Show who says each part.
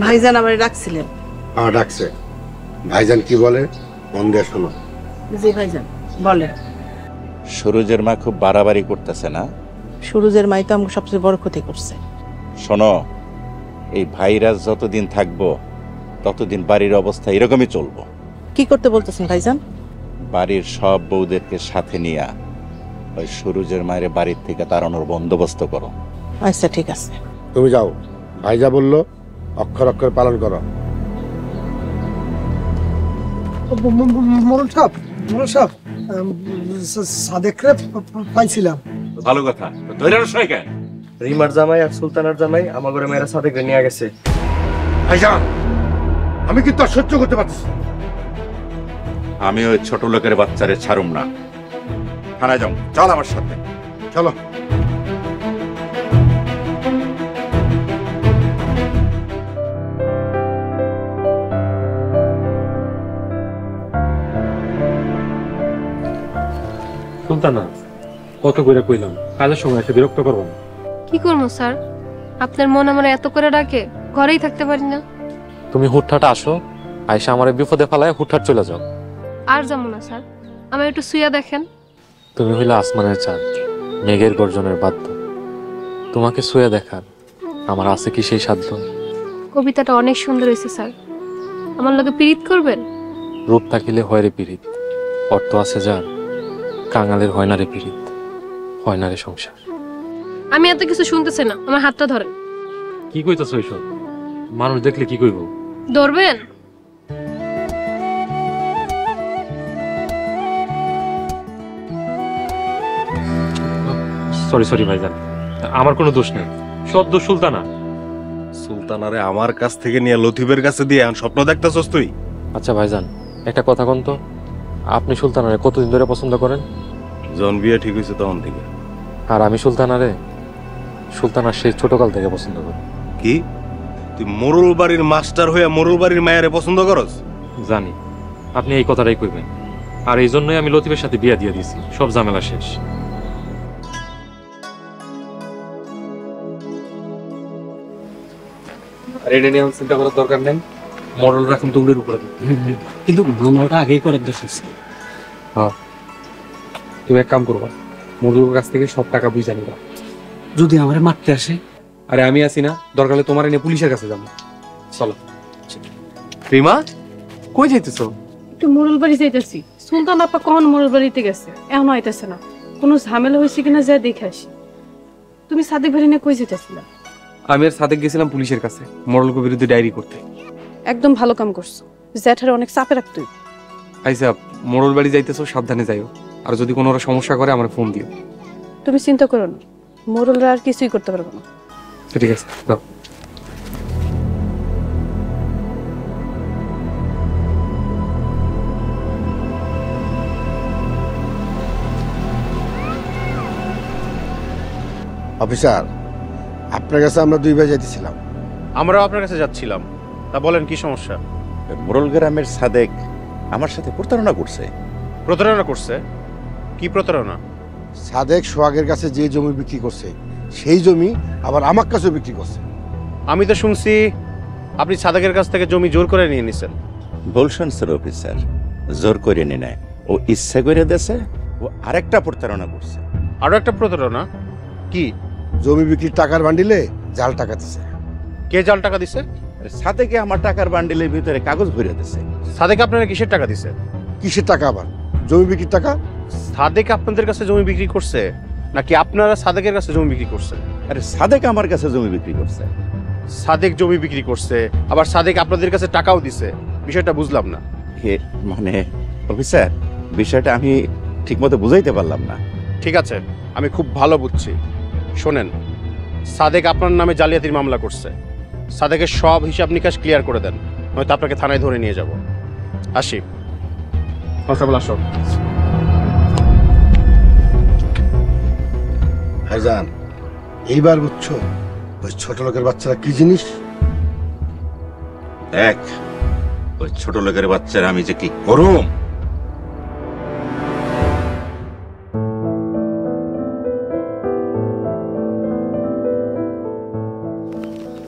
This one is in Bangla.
Speaker 1: ভাইজান আমারে ডাকছিলেন।
Speaker 2: হ্যাঁ ডাকছে। ভাইজান কি বলে মন দিয়ে শোনো।
Speaker 1: জি ভাইজান বলেন।
Speaker 3: সুরজের মা খুব বাড়াবাড়ি করতেছে না?
Speaker 1: সুরজের মাই তো আমাকে সবচেয়ে বড় ক্ষতি করছে।
Speaker 3: শোনো, এই ভাইরাস যতদিন থাকবো ততদিন বাড়ির অবস্থা এরকমই চলবো।
Speaker 1: কি করতে বলতেছেন ভাইজান?
Speaker 3: বাড়ির সব বউদেরকে সাথে নিয়ে ওই সুরজের মায়ের বাড়ির থেকে তাড়ানোর বন্দোবস্ত করো।
Speaker 1: আচ্ছা ঠিক আছে।
Speaker 2: তুমি যাও, ভাই যা বললো অক্ষর অক্ষর পালন করো।
Speaker 4: মোড়ল সাহেব সাদেকরে পাইছিলাম।
Speaker 3: ভালো কথা, ধৈর্য সহায় কেন?
Speaker 5: রিমার জামাই আর সুলতানার জামাই আমার ঘরে মেয়েরা সাদেকরে নিয়ে গেছে।
Speaker 2: ভাইজান আমি কিন্তু আর সহ্য করতে পারছি।
Speaker 3: আমি ওই ছোট লোকের বাচ্চারে ছাড়ুম না। থানায় যাও, চল আমার সাথে।
Speaker 2: চলো।
Speaker 6: সুলতানা, কত করে কইলাম কাজের সময় এসে বিরক্ত করবো না।
Speaker 7: কি করবো স্যার, আপনার মন আমার এত করে ডাকে ঘরেই থাকতে পারি না।
Speaker 6: তুমি হুটহাট আসো, আয়সা আমার বিপদে ফেলায় হুটহাট চলে যাও।
Speaker 7: আর যাবো না স্যার, আমার একটু শুয়ে দেখেন।
Speaker 6: তুমি হইলে আসমানের চাঁদ, মেঘের গর্জনের বাদ্য। তোমাকে শুয়ে দেখার আমার আছে কি সেই সাধ্য?
Speaker 7: কবিতাটা অনেক সুন্দর হয়েছে স্যার, আমার লোকে পীড়িত করবেন?
Speaker 6: রূপ থাকিলে হয় রে পীড়িত, অর্থ আছে যার কাঙালের হয় না রে পীড়িত, হয় না রে সংসার।
Speaker 7: আমি এত কিছু শুনতেছি না, আমার হাতটা ধরেন।
Speaker 6: কি কইতাছ এইসব? মানুষ দেখলে কি কইব?
Speaker 7: ধরবেন?
Speaker 6: সরি ভাইজান, আমার কোনো দোষ নেই, সব দোষ সুলতানা।
Speaker 8: সুলতানারে আমার কাছ থেকে নিয়ে লতিফের কাছে দিয়ে স্বপ্ন দেখতেছস তুই?
Speaker 6: আচ্ছা ভাইজান, একটা কথা কোন তো, আপনি সুলতানারে কতদিন ধরে পছন্দ করেন?
Speaker 8: যখন বিয়ে ঠিক হয়েছে তখন থেকে।
Speaker 6: আর আমি সুলতানার সেই ছোটকাল থেকে পছন্দ করি।
Speaker 8: কি তুই মোরল বাড়ির মাস্টার হয়ে মোরল বাড়ির মায়েরে পছন্দ করস?
Speaker 6: জানি আপনি এই কথাটাই কইবেন, আর এই জন্যই আমি লতিফের সাথে বিয়ে দিয়ে দিয়েছি, সব ঝামেলা শেষ। আর এটা নিয়ে চিন্তা করার দরকার নেই, মডেল রাখুন তুলের উপরে।
Speaker 4: কিন্তু মামলাটা আগেই করে দিয়েছিস।
Speaker 6: হ্যাঁ, তুমি এক কাম করবা, মডেলের কাছ থেকে সব টাকা বুঝে নিবা।
Speaker 4: যদি আমার মারতে আসে?
Speaker 6: আরে আমি আছি না, দরকার হলে তোমার এনে পুলিশের কাছে যাবো। চলো। রিমা, কই যাইতেছো?
Speaker 9: একটু মোড়ল বাড়ি যাইতেছি। সুলতান আপা কখন মোড়ল বাড়িতে গেছে, এখন আইতেছে না। কোনো ঝামেলা হয়েছে কিনা যা দেখে আসি। তুমি সাদেক বাড়ি নিয়ে কই যেতেছিলা?
Speaker 5: আমি আর সাদেক গেছিলাম পুলিশের কাছে মোড়লকে বিরুদ্ধে ডায়েরি করতে।
Speaker 9: একদম ভালো কাম করছো, জ্যাঠারে অনেক চাপে রাখতো।
Speaker 5: আইসা মোড়ল বাড়ি যাইতেছো, সাবধানে যাইও। আর যদি কোনো সমস্যা করে আমার ফোন দিও।
Speaker 9: তুমি চিন্তা করো না, মোড়লরা আর কিছুই করতে পারবো না।
Speaker 5: ঠিক আছে, দাও।
Speaker 2: অফিসার, আপনার কাছে আমরা 2 ভাই যাইতেছিলাম।
Speaker 8: আমরাও আপনার কাছে যাচ্ছিলাম, তা বলেন কি সমস্যা?
Speaker 3: মোরল গ্রামের সাদেক আমার সাথে প্রতারণা করছে।
Speaker 8: প্রতারণা করছে? কি প্রতারণা?
Speaker 2: সাদেক সোহাগের কাছে যে জমি বিক্রি করছে সেই জমি আবার আমার কাছেও বিক্রি করছে।
Speaker 8: আমি তো শুনছি আপনি সাদেকের কাছ থেকে জমি জোর করে নিয়ে নিছেন।
Speaker 3: বলছেন স্যার অফিসার, জোর করে নি নাই, ও ইচ্ছা করে দেছে। ও আরেকটা প্রতারণা করছে।
Speaker 8: আরো একটা প্রতারণা? কি?
Speaker 2: জমি বিক্রির টাকার বান্ডিলে জাল টাকা দিছে।
Speaker 8: কে জাল টাকা দিছে?
Speaker 3: সাদেকে আমার টাকার বান্ডিলের ভিতরে কাগজ ভরে দিছে।
Speaker 8: সাদেক আপনারা কিসের টাকা দিছে?
Speaker 2: কিসের টাকা আবার? জমি বিক্রির টাকা।
Speaker 8: সাদেক আপনাদের কাছে জমি বিক্রি করছে নাকি আপনারা সাদেকের কাছে জমি বিক্রি করছেন?
Speaker 3: আরে সাদেক আমার কাছে জমি বিক্রি করছে।
Speaker 8: সাদেক জমি বিক্রি করছে, আবার সাদেক আপনাদের কাছে টাকাও দিছে, বিষয়টা বুঝলাম না।
Speaker 3: মানে অফিসার, বিষয়টা আমি ঠিকমতো বুঝাইতে পারলাম না।
Speaker 8: ঠিক আছে, আমি খুব ভালো বুঝছি। শোনেন, সাদেক আপনার নামে জালিয়াতির মামলা করছে। সাদেকের সব হিসাব নিকাশ ক্লিয়ার করে দেন, নয়তো আপনাকে থানায় ধরে নিয়ে যাব। আসি। কনস্টেবল আসো।
Speaker 2: ভাইজান, এইবার বুঝছো ওই ছোট লোকের বাচ্চারা কি জিনিস?
Speaker 3: ওই ছোট লোকের বাচ্চারা আমি যে কি করুম।